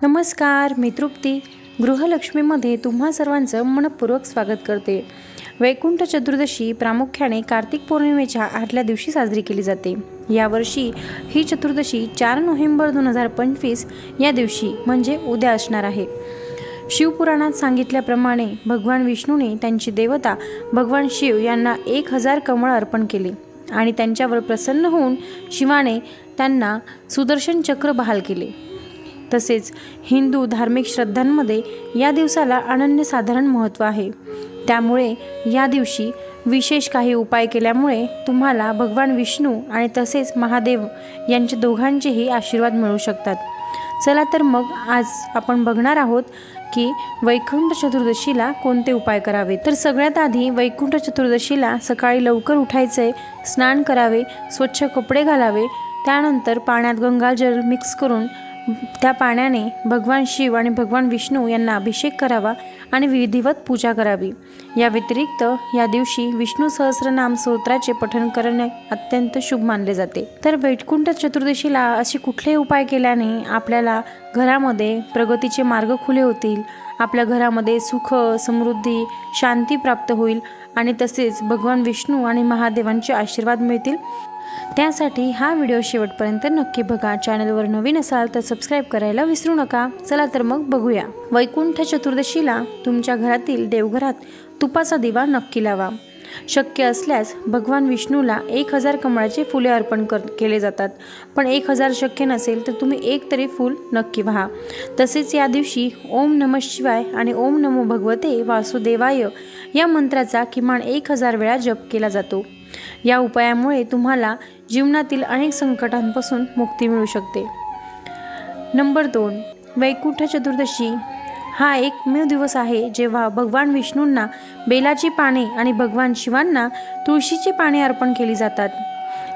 नमस्कार, मी तृप्ती गृहलक्ष्मीमध्ये तुम्हा सर्वांचं मनपूर्वक स्वागत करते। वैकुंठ चतुर्दशी प्रामुख्याने कार्तिक पौर्णिमेच्या आदल्या दिवशी साजरी केली जाते। यावर्षी ही चतुर्दशी 4 नोव्हेंबर 2025 या दिवशी म्हणजे उद्या असणार आहे। शिवपुराणात सांगितल्याप्रमाणे भगवान विष्णूने त्यांची देवता भगवान शिव यांना 1000 कमळ अर्पण केले आणि त्यांच्यावर प्रसन्न होऊन शिवाने त्यांना सुदर्शन चक्र बहाल केले। तसेच हिंदू धार्मिक श्रद्धांमध्ये या दिवसाला अनन्यसाधारण महत्त्व आहे। त्यामुळे या दिवशी विशेष काही उपाय केल्यामुळे तुम्हाला भगवान विष्णू आणि तसेच महादेव यांचे दोघांचेही आशीर्वाद मिळू शकतात। चला तर मग आज आपण बघणार आहोत की वैकुंठ चतुर्दशीला कोणते उपाय करावे। तर सगळ्यात आधी वैकुंठ चतुर्दशीला सकाळी लवकर उठायचे, स्नान करावे, स्वच्छ कपडे घालावे, त्यानंतर पाण्यात गंगाजल मिक्स करून त्या पाण्याने भगवान शिव आणि भगवान विष्णू यांना अभिषेक करावा आणि विधिवत पूजा करावी। या व्यतिरिक्त या दिवशी विष्णू सहस्रनाम स्तोत्राचे पठण करणे अत्यंत शुभ मानले जाते। तर वैकुंठ चतुर्दशीला असे कुठले उपाय केल्याने आपल्याला घरामध्ये प्रगतीचे मार्ग खुले होतील, आपल्या घरामध्ये सुख, समृद्धी, शांती प्राप्त होईल आणि तसेच भगवान विष्णू आणि महादेवांचे आशीर्वाद मिळतील, त्यासाठी हा व्हिडिओ शेवटपर्यंत नक्की बघा। चॅनलवर नवीन असाल तर सबस्क्राइब करायला विसरू नका। चला तर मग बघूया। वैकुंठ चतुर्दशीला तुमच्या घरातील देवघरात तुपाचा दिवा नक्की लावा। शक्य असल्यास भगवान विष्णूला 1000 कमळाचे फुले अर्पण केले जातात, पण 1000 शक्य नसेल तर तुम्ही एक तरी फूल नक्की वाहा। तसेच या दिवशी ओम नमः शिवाय आणि ओम नमो भगवते वासुदेवाय या मंत्राचा किमान 1000 वेळा जप केला जातो। या उपायामुळे तुम्हाला जीवनातील अनेक संकटांपासून मुक्ती मिळू शकते। नंबर 2, वैकुंठ चतुर्दशी हा एकमेव दिवस आहे जेव्हा भगवान विष्णूंना बेलाची पाने आणि भगवान शिवांना तुळशीची पाने अर्पण केली जातात।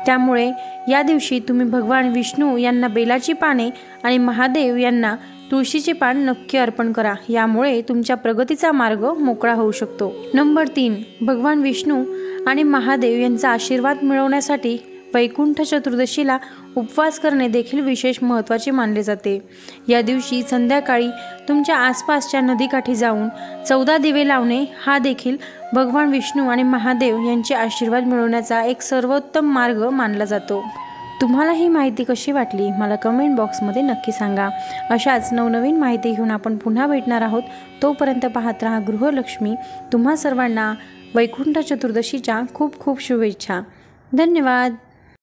त्यामुळे या दिवशी तुम्ही भगवान विष्णू यांना बेलाची पाने आणि महादेव यांना तुळशीचे पान नक्की अर्पण करा। यामुळे तुमच्या प्रगतीचा मार्ग मोकळा होऊ शकतो। नंबर 3, भगवान विष्णू आणि महादेव यांचा आशीर्वाद मिळवण्यासाठी वैकुंठ चतुर्दशीला उपवास करणे देखील विशेष महत्त्वाचे मानले जाते। या दिवशी संध्याकाळी तुमच्या आसपासच्या नदीकाठी जाऊन 14 दिवे लावणे हा देखील भगवान विष्णू आणि महादेव यांचे आशीर्वाद मिळवण्याचा एक सर्वोत्तम मार्ग मानला जातो। तुम्हाला ही माहिती कशी वाटली मला कमेंट बॉक्समध्ये नक्की सांगा। अशाच नवनवीन माहिती घेऊन आपण पुन्हा भेटणार आहोत। तोपर्यंत पाहत राहा गृहलक्ष्मी। तुम्हा सर्वांना वैकुंठ चतुर्दशीच्या खूप खूप शुभेच्छा। धन्यवाद।